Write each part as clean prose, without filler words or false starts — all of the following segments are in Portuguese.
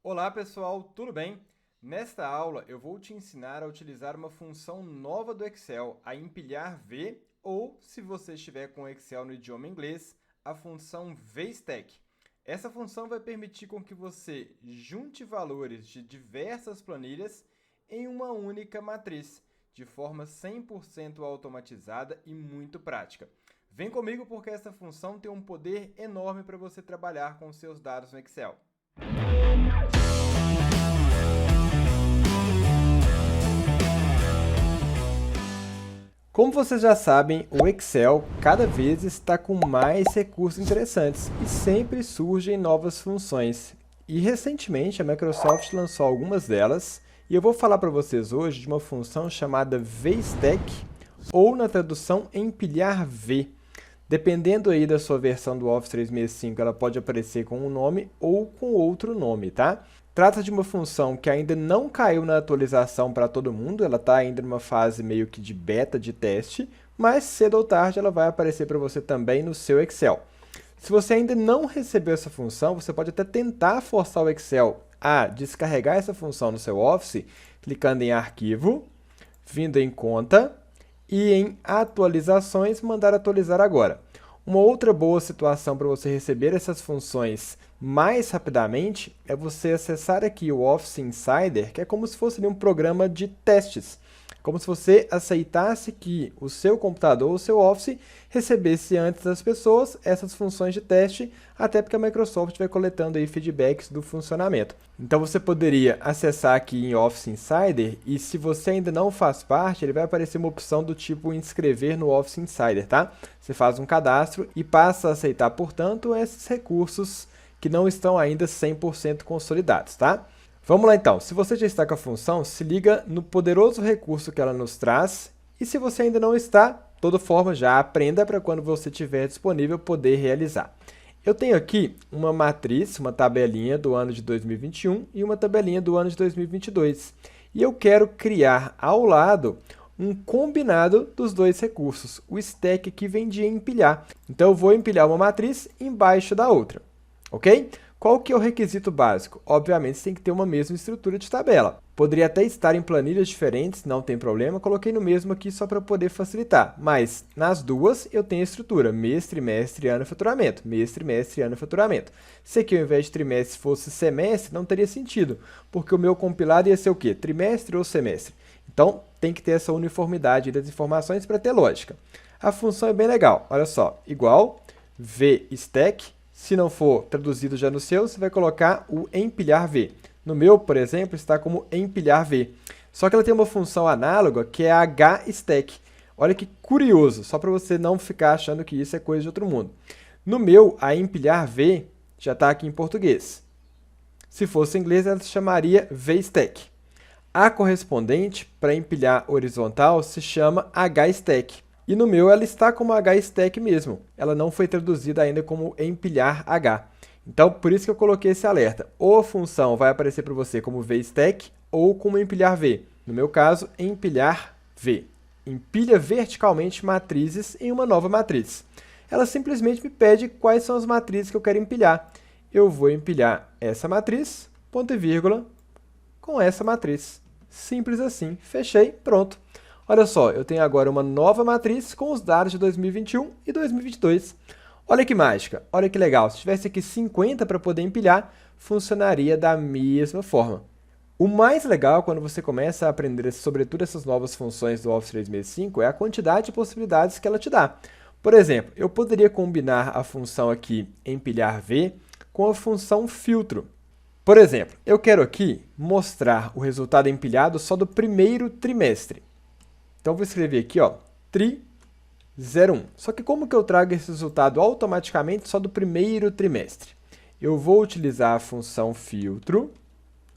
Olá pessoal, tudo bem? Nesta aula eu vou te ensinar a utilizar uma função nova do Excel, a empilhar V, ou, se você estiver com o Excel no idioma inglês, a função VStack. Essa função vai permitir com que você junte valores de diversas planilhas em uma única matriz, de forma 100% automatizada e muito prática. Vem comigo porque essa função tem um poder enorme para você trabalhar com seus dados no Excel. Como vocês já sabem, o Excel cada vez está com mais recursos interessantes e sempre surgem novas funções. E recentemente a Microsoft lançou algumas delas e eu vou falar para vocês hoje de uma função chamada VStack ou na tradução empilhar V. Dependendo aí da sua versão do Office 365, ela pode aparecer com um nome ou com outro nome, tá? Trata-se de uma função que ainda não caiu na atualização para todo mundo, ela está ainda numa fase meio que de beta, de teste, mas cedo ou tarde ela vai aparecer para você também no seu Excel. Se você ainda não recebeu essa função, você pode até tentar forçar o Excel a descarregar essa função no seu Office, clicando em Arquivo, vindo em Conta, e em atualizações, mandar atualizar agora. Uma outra boa situação para você receber essas funções mais rapidamente é você acessar aqui o Office Insider, que é como se fosse um programa de testes. Como se você aceitasse que o seu computador, o seu Office, recebesse antes das pessoas essas funções de teste, até porque a Microsoft vai coletando aí feedbacks do funcionamento. Então você poderia acessar aqui em Office Insider e se você ainda não faz parte, ele vai aparecer uma opção do tipo inscrever no Office Insider, tá? Você faz um cadastro e passa a aceitar, portanto, esses recursos que não estão ainda 100% consolidados, tá? Vamos lá então, se você já está com a função, se liga no poderoso recurso que ela nos traz e se você ainda não está, de toda forma já aprenda para quando você tiver disponível poder realizar. Eu tenho aqui uma matriz, uma tabelinha do ano de 2021 e uma tabelinha do ano de 2022 e eu quero criar ao lado um combinado dos dois recursos. O stack aqui vem de empilhar, então eu vou empilhar uma matriz embaixo da outra, ok? Qual que é o requisito básico? Obviamente, você tem que ter uma mesma estrutura de tabela. Poderia até estar em planilhas diferentes, não tem problema, coloquei no mesmo aqui só para poder facilitar. Mas, nas duas, eu tenho a estrutura mês, trimestre, ano e faturamento. Mês, trimestre, ano e faturamento. Se aqui, ao invés de trimestre, fosse semestre, não teria sentido, porque o meu compilado ia ser o quê? Trimestre ou semestre? Então, tem que ter essa uniformidade das informações para ter lógica. A função é bem legal. Olha só, igual VStack. Se não for traduzido já no seu, você vai colocar o empilhar V. No meu, por exemplo, está como empilhar V. Só que ela tem uma função análoga que é a HStack. Olha que curioso, só para você não ficar achando que isso é coisa de outro mundo. No meu, a empilhar V já está aqui em português. Se fosse em inglês, ela se chamaria VStack. A correspondente para empilhar horizontal se chama HStack. E no meu ela está como HStack mesmo, ela não foi traduzida ainda como empilhar H. Então, por isso que eu coloquei esse alerta. Ou a função vai aparecer para você como VStack ou como empilhar V. No meu caso, empilhar V. Empilha verticalmente matrizes em uma nova matriz. Ela simplesmente me pede quais são as matrizes que eu quero empilhar. Eu vou empilhar essa matriz, ponto e vírgula, com essa matriz. Simples assim. Fechei, pronto. Olha só, eu tenho agora uma nova matriz com os dados de 2021 e 2022. Olha que mágica, olha que legal. Se tivesse aqui 50 para poder empilhar, funcionaria da mesma forma. O mais legal quando você começa a aprender sobretudo essas novas funções do Office 365 é a quantidade de possibilidades que ela te dá. Por exemplo, eu poderia combinar a função aqui empilhar V com a função filtro. Por exemplo, eu quero aqui mostrar o resultado empilhado só do primeiro trimestre. Então, vou escrever aqui, ó, tri01. Só que como que eu trago esse resultado automaticamente só do primeiro trimestre? Eu vou utilizar a função filtro,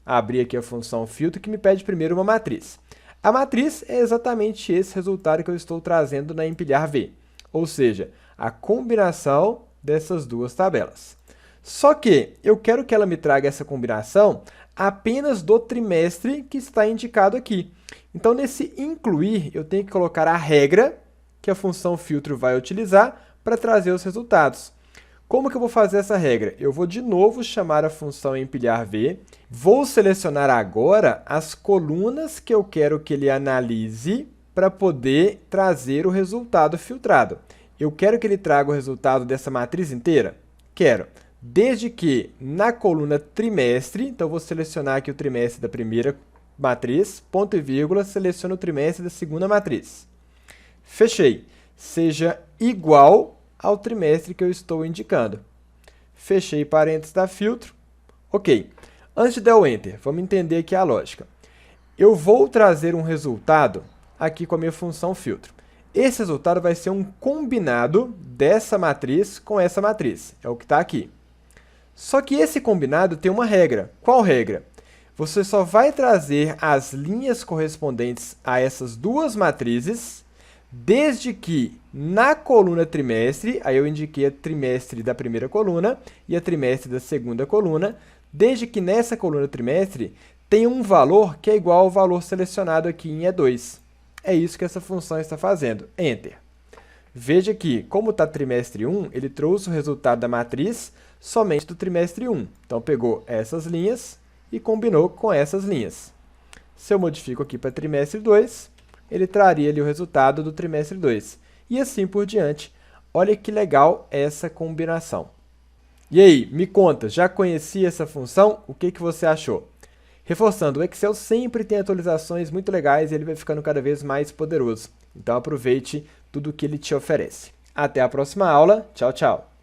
abrir aqui a função filtro, que me pede primeiro uma matriz. A matriz é exatamente esse resultado que eu estou trazendo na empilhar V, ou seja, a combinação dessas duas tabelas. Só que eu quero que ela me traga essa combinação apenas do trimestre que está indicado aqui. Então, nesse incluir, eu tenho que colocar a regra que a função filtro vai utilizar para trazer os resultados. Como que eu vou fazer essa regra? Eu vou de novo chamar a função empilhar v, vou selecionar agora as colunas que eu quero que ele analise para poder trazer o resultado filtrado. Eu quero que ele traga o resultado dessa matriz inteira? Quero. Desde que na coluna trimestre, então eu vou selecionar aqui o trimestre da primeira matriz, ponto e vírgula, seleciono o trimestre da segunda matriz. Fechei. Seja igual ao trimestre que eu estou indicando. Fechei parênteses da filtro. Ok. Antes de dar o Enter, vamos entender aqui a lógica. Eu vou trazer um resultado aqui com a minha função filtro. Esse resultado vai ser um combinado dessa matriz com essa matriz. É o que está aqui. Só que esse combinado tem uma regra. Qual regra? Você só vai trazer as linhas correspondentes a essas duas matrizes, desde que na coluna trimestre, aí eu indiquei a trimestre da primeira coluna e a trimestre da segunda coluna, desde que nessa coluna trimestre tenha um valor que é igual ao valor selecionado aqui em E2. É isso que essa função está fazendo. Enter. Veja que, como está trimestre 1, ele trouxe o resultado da matriz somente do trimestre 1. Então, pegou essas linhas e combinou com essas linhas. Se eu modifico aqui para trimestre 2, ele traria ali o resultado do trimestre 2. E assim por diante. Olha que legal essa combinação. E aí, me conta, já conhecia essa função? O que você achou? Reforçando, o Excel sempre tem atualizações muito legais e ele vai ficando cada vez mais poderoso. Então aproveite tudo o que ele te oferece. Até a próxima aula. Tchau, tchau!